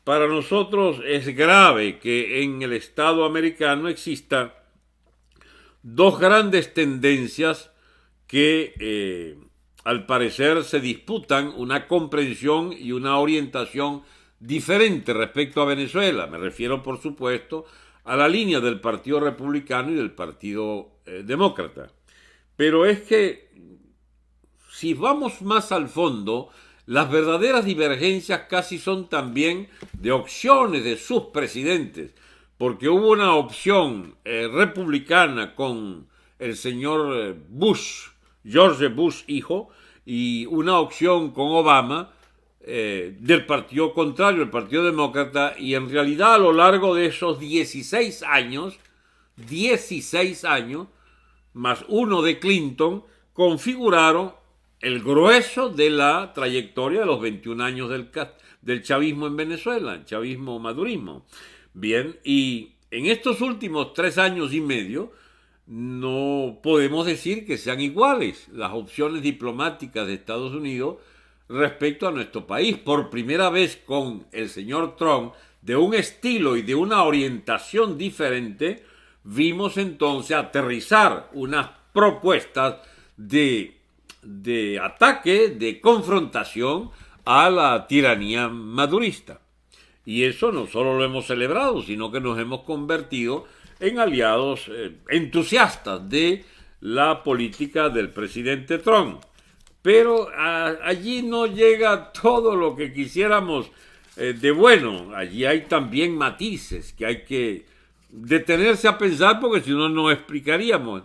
Para nosotros es grave que en el Estado americano exista dos grandes tendencias que al parecer se disputan una comprensión y una orientación diferente respecto a Venezuela. Me refiero, por supuesto, a la línea del Partido Republicano y del Partido Demócrata. Pero es que si vamos más al fondo, las verdaderas divergencias casi son también de opciones de sus presidentes, porque hubo una opción republicana con el señor Bush, George Bush hijo, y una opción con Obama del partido contrario, el Partido Demócrata, y en realidad a lo largo de esos 16 años, más uno de Clinton, configuraron el grueso de la trayectoria de los 21 años del chavismo en Venezuela, el chavismo-madurismo. Bien, y en estos últimos 3 años y medio no podemos decir que sean iguales las opciones diplomáticas de Estados Unidos respecto a nuestro país. Por primera vez con el señor Trump, de un estilo y de una orientación diferente, vimos entonces aterrizar unas propuestas de ataque, de confrontación a la tiranía madurista. Y eso no solo lo hemos celebrado, sino que nos hemos convertido en aliados entusiastas de la política del presidente Trump. Pero allí no llega todo lo que quisiéramos de bueno. Allí hay también matices que hay que detenerse a pensar, porque si no nos explicaríamos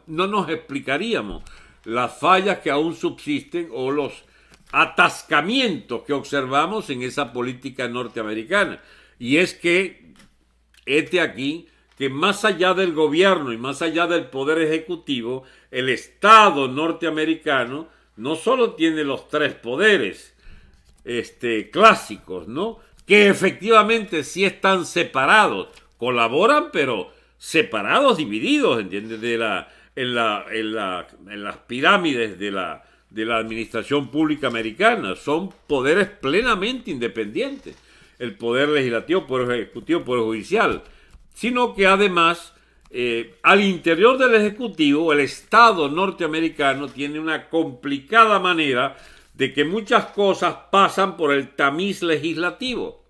las fallas que aún subsisten o los atascamientos que observamos en esa política norteamericana. Y es que, aquí, que más allá del gobierno y más allá del poder ejecutivo, el Estado norteamericano no solo tiene los tres poderes clásicos, ¿no?, que efectivamente sí están separados, colaboran, pero separados, divididos, ¿entiendes?, en las pirámides de la administración pública americana. Son poderes plenamente independientes, el poder legislativo, poder ejecutivo, poder judicial, sino que además al interior del ejecutivo el Estado norteamericano tiene una complicada manera de que muchas cosas pasan por el tamiz legislativo,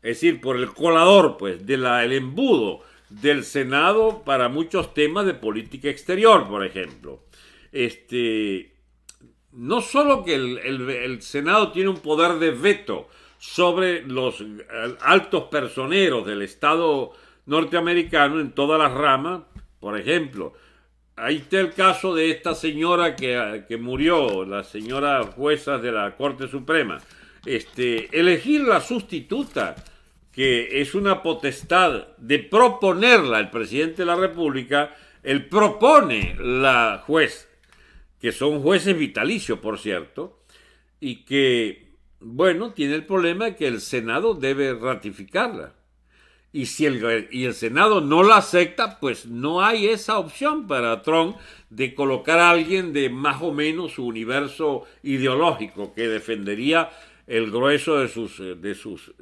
es decir, por el colador, pues, el embudo del Senado para muchos temas de política exterior, por ejemplo. No solo que el Senado tiene un poder de veto sobre los altos personeros del Estado norteamericano en todas las ramas. Por ejemplo, ahí está el caso de esta señora que murió, la señora jueza de la Corte Suprema. Elegir la sustituta, que es una potestad de proponerla el presidente de la República, él propone la juez, que son jueces vitalicios, por cierto, y que, bueno, tiene el problema de que el Senado debe ratificarla. Y si el Senado no la acepta, pues no hay esa opción para Trump de colocar a alguien de más o menos su universo ideológico que defendería el grueso de sus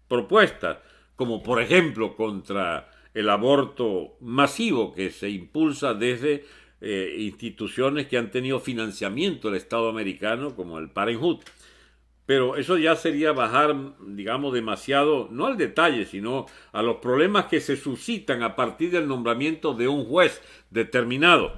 propuestas, como por ejemplo contra el aborto masivo que se impulsa desde instituciones que han tenido financiamiento del Estado americano, como el Parenthood. Pero eso ya sería bajar, digamos, demasiado, no al detalle, sino a los problemas que se suscitan a partir del nombramiento de un juez determinado.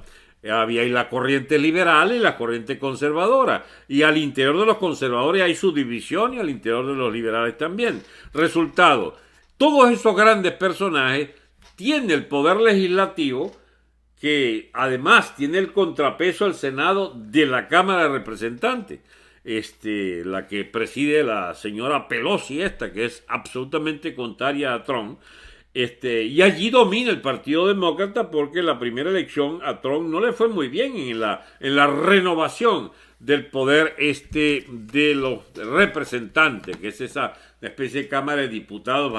Había ahí la corriente liberal y la corriente conservadora. Y al interior de los conservadores hay su división y al interior de los liberales también. Resultado, todos esos grandes personajes tienen el poder legislativo, que además tiene el contrapeso al Senado de la Cámara de Representantes. La que preside la señora Pelosi, que es absolutamente contraria a Trump, y allí domina el Partido Demócrata, porque en la primera elección a Trump no le fue muy bien en la renovación del poder de los representantes, que es esa especie de Cámara de Diputados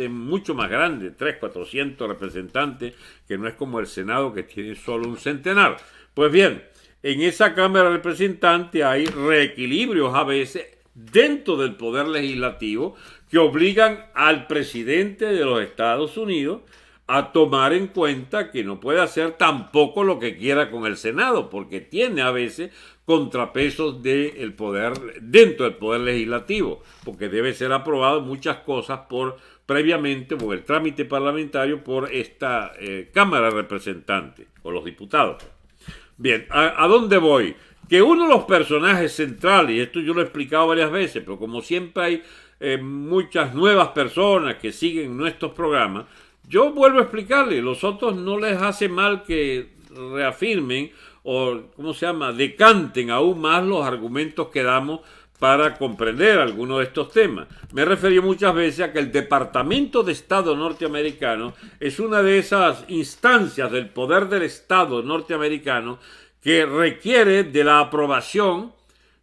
mucho más grande, 400 representantes, que no es como el Senado, que tiene solo un centenar. Pues bien, en esa Cámara de Representantes hay reequilibrios a veces dentro del poder legislativo que obligan al presidente de los Estados Unidos a tomar en cuenta que no puede hacer tampoco lo que quiera con el Senado, porque tiene a veces contrapesos del poder, dentro del poder legislativo, porque debe ser aprobado muchas cosas previamente por el trámite parlamentario por esta Cámara de Representantes o los diputados. Bien, ¿a dónde voy? Que uno de los personajes centrales, y esto yo lo he explicado varias veces, pero como siempre hay muchas nuevas personas que siguen nuestros programas, yo vuelvo a explicarles, los otros no les hace mal que reafirmen o, decanten aún más los argumentos que damos para comprender algunos de estos temas. Me he referido muchas veces a que el Departamento de Estado norteamericano es una de esas instancias del poder del Estado norteamericano que requiere de la aprobación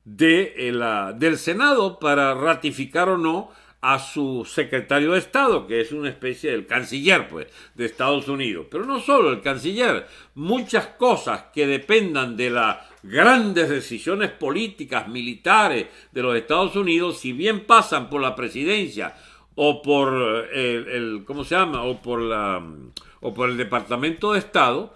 del Senado para ratificar o no a su secretario de Estado, que es una especie del canciller, pues, de Estados Unidos. Pero no solo el canciller, muchas cosas que dependan de las grandes decisiones políticas, militares de los Estados Unidos, si bien pasan por la presidencia o por o por el Departamento de Estado,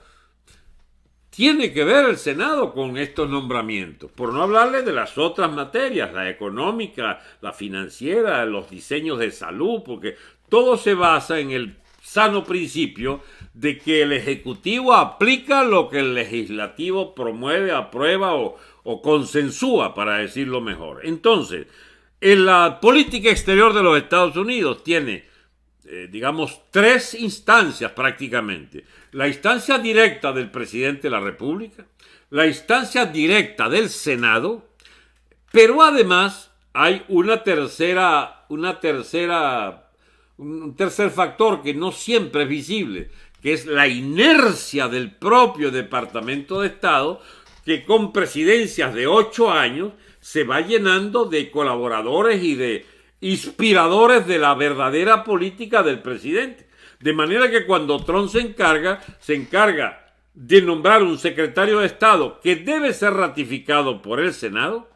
tiene que ver el Senado con estos nombramientos, por no hablarle de las otras materias, la económica, la financiera, los diseños de salud, porque todo se basa en el sano principio de que el Ejecutivo aplica lo que el Legislativo promueve, aprueba o consensúa, para decirlo mejor. Entonces, en la política exterior de los Estados Unidos tiene tres instancias prácticamente. La instancia directa del presidente de la República, la instancia directa del Senado, pero además hay un tercer factor que no siempre es visible, que es la inercia del propio Departamento de Estado, que con presidencias de 8 años se va llenando de colaboradores y de inspiradores de la verdadera política del presidente. De manera que cuando Trump se encarga de nombrar un secretario de Estado que debe ser ratificado por el Senado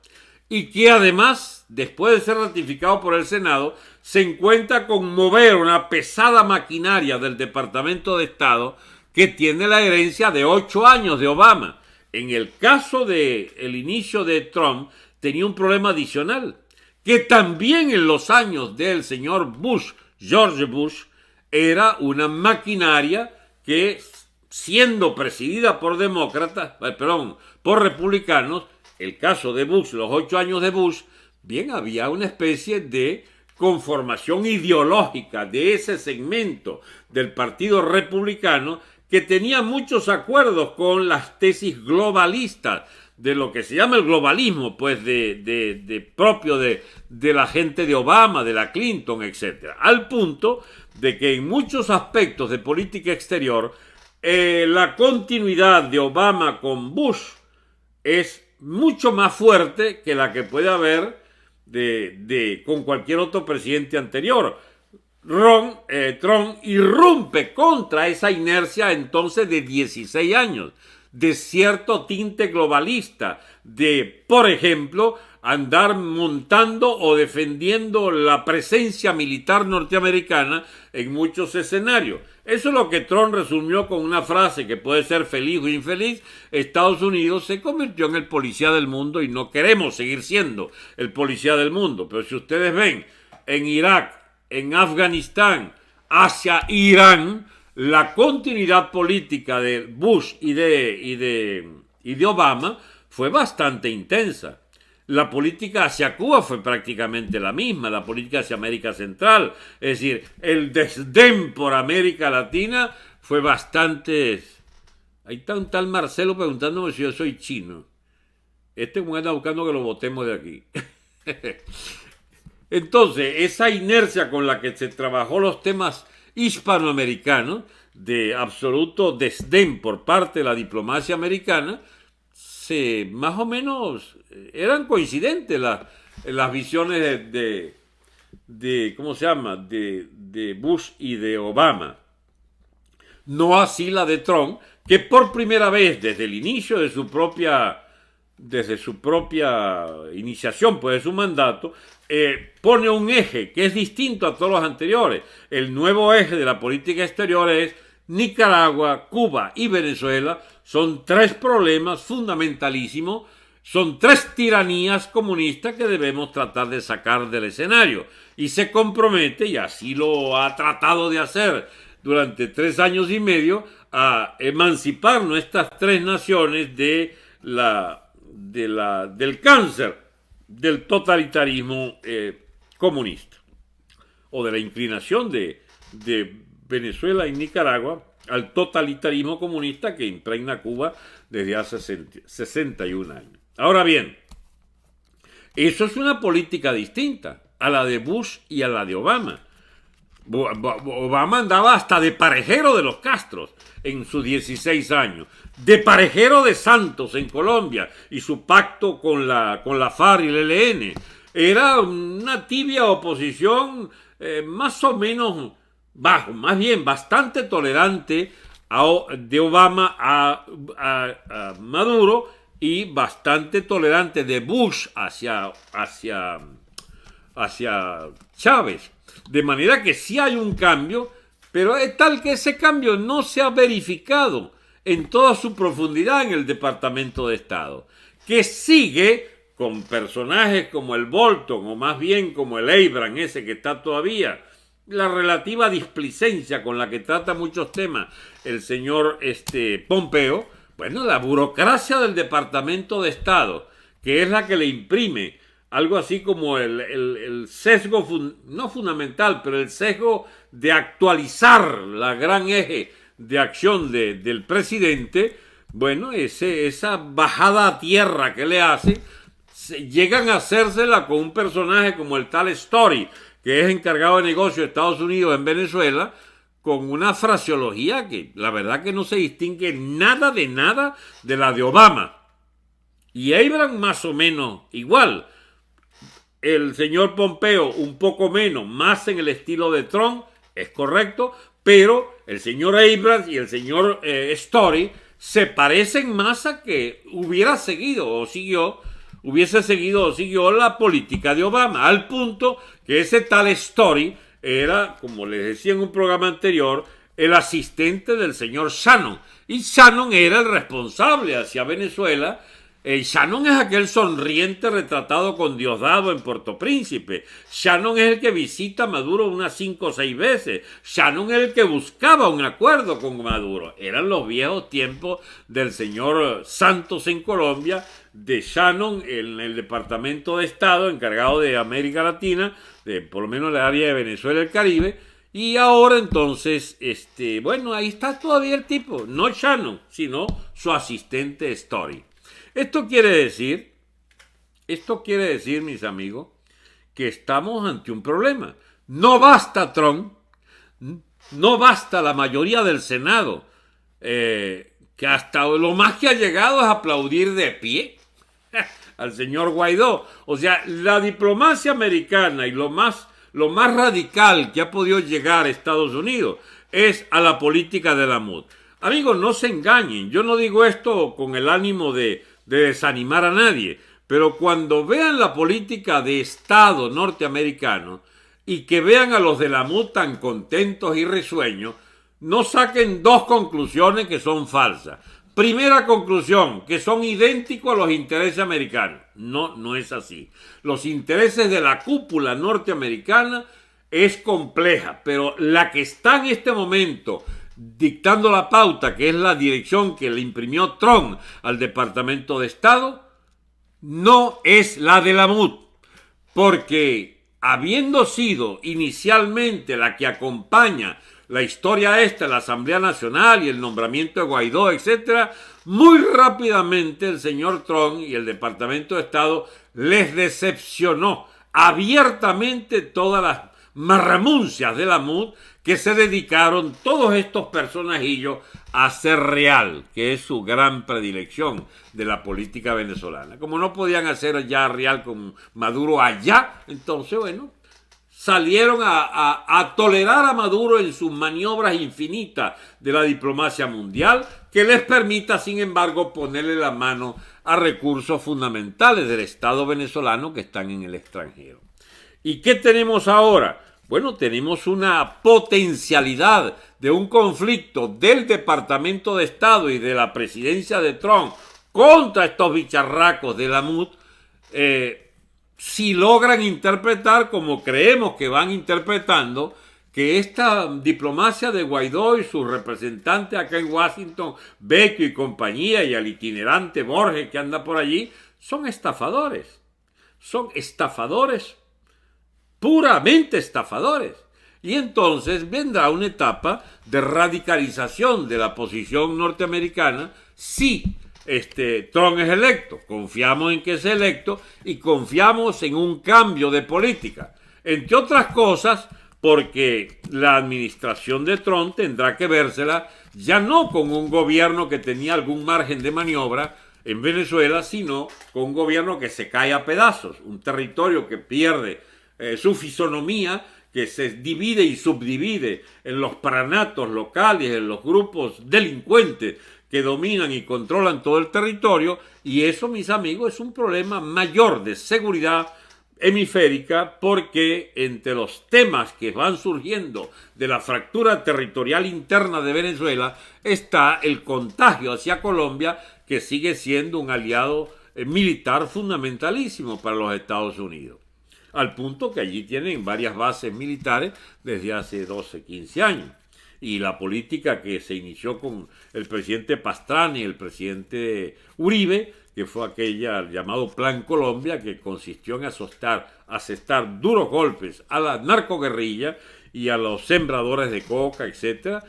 y que además, después de ser ratificado por el Senado, se encuentra con mover una pesada maquinaria del Departamento de Estado que tiene la herencia de 8 años de Obama. En el caso del inicio de Trump, tenía un problema adicional, que también en los años del señor Bush, George Bush, era una maquinaria que, siendo presidida por por republicanos, el caso de Bush, los 8 años de Bush, bien, había una especie de conformación ideológica de ese segmento del Partido Republicano que tenía muchos acuerdos con las tesis globalistas de lo que se llama el globalismo, pues propio de la gente de Obama, de la Clinton, etc. Al punto de que en muchos aspectos de política exterior, la continuidad de Obama con Bush es mucho más fuerte que la que puede haber con cualquier otro presidente anterior. Trump irrumpe contra esa inercia entonces de 16 años, de cierto tinte globalista, de, por ejemplo, andar montando o defendiendo la presencia militar norteamericana en muchos escenarios. Eso es lo que Trump resumió con una frase que puede ser feliz o infeliz: Estados Unidos se convirtió en el policía del mundo y no queremos seguir siendo el policía del mundo. Pero si ustedes ven en Irak, en Afganistán, hacia Irán, la continuidad política de Bush y de Obama fue bastante intensa. La política hacia Cuba fue prácticamente la misma, la política hacia América Central. Es decir, el desdén por América Latina fue bastante... Ahí está un tal Marcelo preguntándome si yo soy chino. Como anda buscando que lo votemos de aquí. Entonces, esa inercia con la que se trabajó los temas hispanoamericanos, de absoluto desdén por parte de la diplomacia americana, más o menos eran coincidentes las visiones de Bush y de Obama. No así la de Trump, que por primera vez desde el inicio de su propia desde su propia iniciación, pues de su mandato, pone un eje que es distinto a todos los anteriores. El nuevo eje de la política exterior es Nicaragua, Cuba y Venezuela. Son tres problemas fundamentalísimos, son tres tiranías comunistas que debemos tratar de sacar del escenario. Y se compromete, y así lo ha tratado de hacer durante 3 años y medio, a emancipar nuestras tres naciones del cáncer del totalitarismo comunista, o de la inclinación de Venezuela y Nicaragua al totalitarismo comunista que impregna Cuba desde hace 61 años. Ahora bien, eso es una política distinta a la de Bush y a la de Obama. Obama andaba hasta de parejero de los Castros en sus 16 años, de parejero de Santos en Colombia y su pacto con la FARC y el ELN. Era una tibia oposición más o menos bajo, más bien bastante tolerante de Obama a Maduro, y bastante tolerante de Bush hacia Chávez. De manera que sí hay un cambio, pero es tal que ese cambio no se ha verificado en toda su profundidad en el Departamento de Estado, que sigue con personajes como el Bolton, o más bien como el Abrams, ese que está todavía, la relativa displicencia con la que trata muchos temas el señor Pompeo. Bueno, la burocracia del Departamento de Estado, que es la que le imprime algo así como el sesgo, no fundamental, pero el sesgo de actualizar la gran eje de acción del presidente. Bueno, esa bajada a tierra que le hace, llegan a hacérsela con un personaje como el tal Story, que es encargado de negocio de Estados Unidos en Venezuela, con una fraseología que la verdad que no se distingue nada de la de Obama. Y Abrams más o menos igual. El señor Pompeo un poco menos, más en el estilo de Trump, es correcto, pero el señor Abrams y el señor Story se parecen más a que hubiese seguido o siguió la política de Obama, al punto que ese tal Story era, como les decía en un programa anterior, el asistente del señor Shannon. Y Shannon era el responsable hacia Venezuela. Shannon es aquel sonriente retratado con Diosdado en Puerto Príncipe. Shannon es el que visita a Maduro unas 5 o 6 veces. Shannon es el que buscaba un acuerdo con Maduro. Eran los viejos tiempos del señor Santos en Colombia, de Shannon en el Departamento de Estado encargado de América Latina, de por lo menos el área de Venezuela y el Caribe. Y ahora entonces, bueno, ahí está todavía el tipo, no Shannon, sino su asistente Story. Esto quiere decir, mis amigos, que estamos ante un problema. No basta Trump, no basta la mayoría del Senado, que hasta lo más que ha llegado es aplaudir de pie al señor Guaidó. O sea, la diplomacia americana y lo más radical que ha podido llegar a Estados Unidos es a la política de la MUD. Amigos, no se engañen, yo no digo esto con el ánimo de desanimar a nadie, pero cuando vean la política de Estado norteamericano y que vean a los de la MUD tan contentos y risueños, no saquen 2 conclusiones que son falsas. Primera conclusión, que son idénticos a los intereses americanos. No es así. Los intereses de la cúpula norteamericana es compleja, pero la que está en este momento dictando la pauta, que es la dirección que le imprimió Trump al Departamento de Estado, no es la de la MUD, porque habiendo sido inicialmente la que acompaña la historia la Asamblea Nacional y el nombramiento de Guaidó, etcétera, muy rápidamente el señor Trump y el Departamento de Estado les decepcionó abiertamente todas las marramuncias de la MUD, que se dedicaron todos estos personajillos a hacer real, que es su gran predilección de la política venezolana. Como no podían hacer ya real con Maduro allá, entonces, bueno, salieron a tolerar a Maduro en sus maniobras infinitas de la diplomacia mundial, que les permita, sin embargo, ponerle la mano a recursos fundamentales del Estado venezolano que están en el extranjero. ¿Y qué tenemos ahora? Bueno, tenemos una potencialidad de un conflicto del Departamento de Estado y de la presidencia de Trump contra estos bicharracos de la MUD, si logran interpretar como creemos que van interpretando, que esta diplomacia de Guaidó y sus representantes acá en Washington, Vecchio y compañía, y al itinerante Borges que anda por allí, son estafadores. Son estafadores, puramente estafadores. Y entonces vendrá una etapa de radicalización de la posición norteamericana si Trump es electo. Confiamos en que es electo y confiamos en un cambio de política. Entre otras cosas, porque la administración de Trump tendrá que vérsela ya no con un gobierno que tenía algún margen de maniobra en Venezuela, sino con un gobierno que se cae a pedazos, un territorio que pierde su fisonomía, que se divide y subdivide en los pranatos locales, en los grupos delincuentes que dominan y controlan todo el territorio, y eso, mis amigos, es un problema mayor de seguridad hemisférica, porque entre los temas que van surgiendo de la fractura territorial interna de Venezuela está el contagio hacia Colombia, que sigue siendo un aliado militar fundamentalísimo para los Estados Unidos, al punto que allí tienen varias bases militares desde hace 12, 15 años. Y la política que se inició con el presidente Pastrana y el presidente Uribe, que fue aquella llamado Plan Colombia, que consistió en asestar duros golpes a la narcoguerrilla y a los sembradores de coca, etc.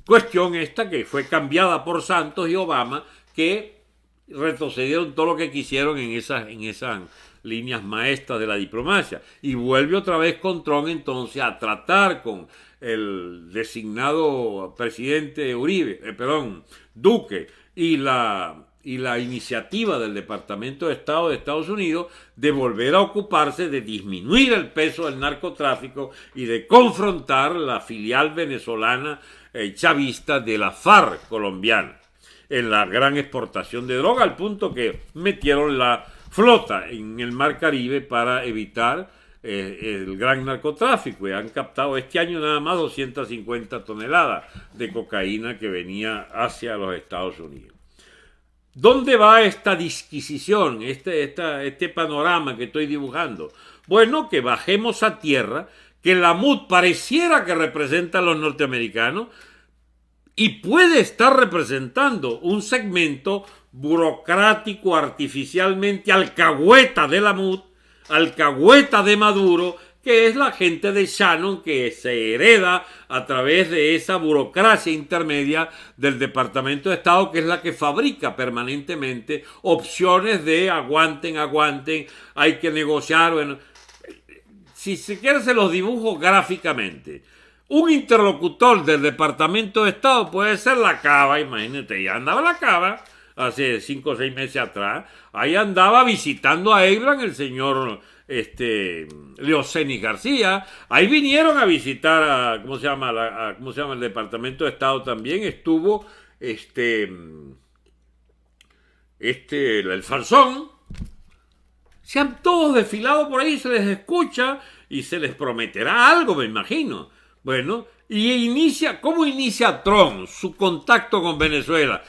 Cuestión esta que fue cambiada por Santos y Obama, que retrocedieron todo lo que quisieron en esas líneas maestras de la diplomacia. Y vuelve otra vez con Trump entonces a tratar con el designado presidente Duque, y la iniciativa del Departamento de Estado de Estados Unidos de volver a ocuparse de disminuir el peso del narcotráfico y de confrontar la filial venezolana chavista de la FARC colombiana en la gran exportación de droga, al punto que metieron la flota en el Mar Caribe para evitar el gran narcotráfico, y han captado este año nada más 250 toneladas de cocaína que venía hacia los Estados Unidos. ¿Dónde va esta disquisición, este panorama que estoy dibujando? Bueno, que bajemos a tierra, que la MUD pareciera que representa a los norteamericanos y puede estar representando un segmento burocrático artificialmente alcahueta de la MUD, alcahueta de Maduro, que es la gente de Shannon, que se hereda a través de esa burocracia intermedia del Departamento de Estado, que es la que fabrica permanentemente opciones de aguanten, hay que negociar. Bueno, si se quiere se los dibujo gráficamente. Un interlocutor del Departamento de Estado puede ser la Cava, imagínate, ya andaba la Cava hace 5 o 6 meses atrás, ahí andaba visitando a Abraham el señor Leoceni García, ahí vinieron a visitar a, ¿cómo se llama el Departamento de Estado también? Estuvo el Falzón. Se han todos desfilado por ahí, se les escucha y se les prometerá algo, me imagino. Bueno, ¿cómo inicia Trump su contacto con Venezuela?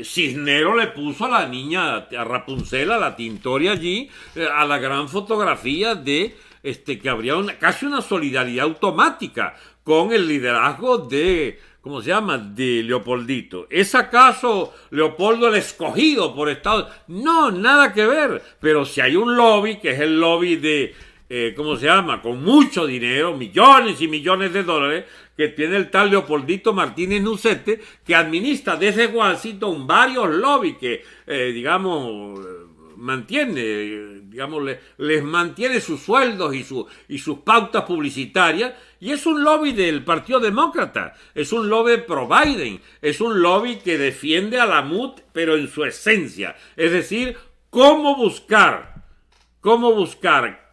Cisnero le puso a la niña, a Rapunzel, a la Tintoria allí, a la gran fotografía de que habría casi una solidaridad automática con el liderazgo de, ¿cómo se llama?, de Leopoldito. ¿Es acaso Leopoldo el escogido por Estados Unidos? No, nada que ver. Pero si hay un lobby, que es el lobby de, ¿cómo se llama?, con mucho dinero, millones y millones de dólares, que tiene el tal Leopoldito Martínez Nucete, que administra desde Washington varios lobbies que, les mantiene sus sueldos y sus pautas publicitarias, y es un lobby del Partido Demócrata, es un lobby pro Biden, es un lobby que defiende a la MUD, pero en su esencia, es decir, cómo buscar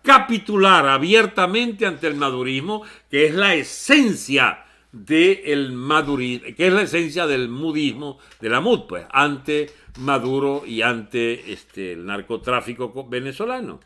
capitular abiertamente ante el madurismo, que es la esencia del madurismo, que es la esencia del mudismo, de la MUD, pues, ante Maduro y ante el narcotráfico venezolano.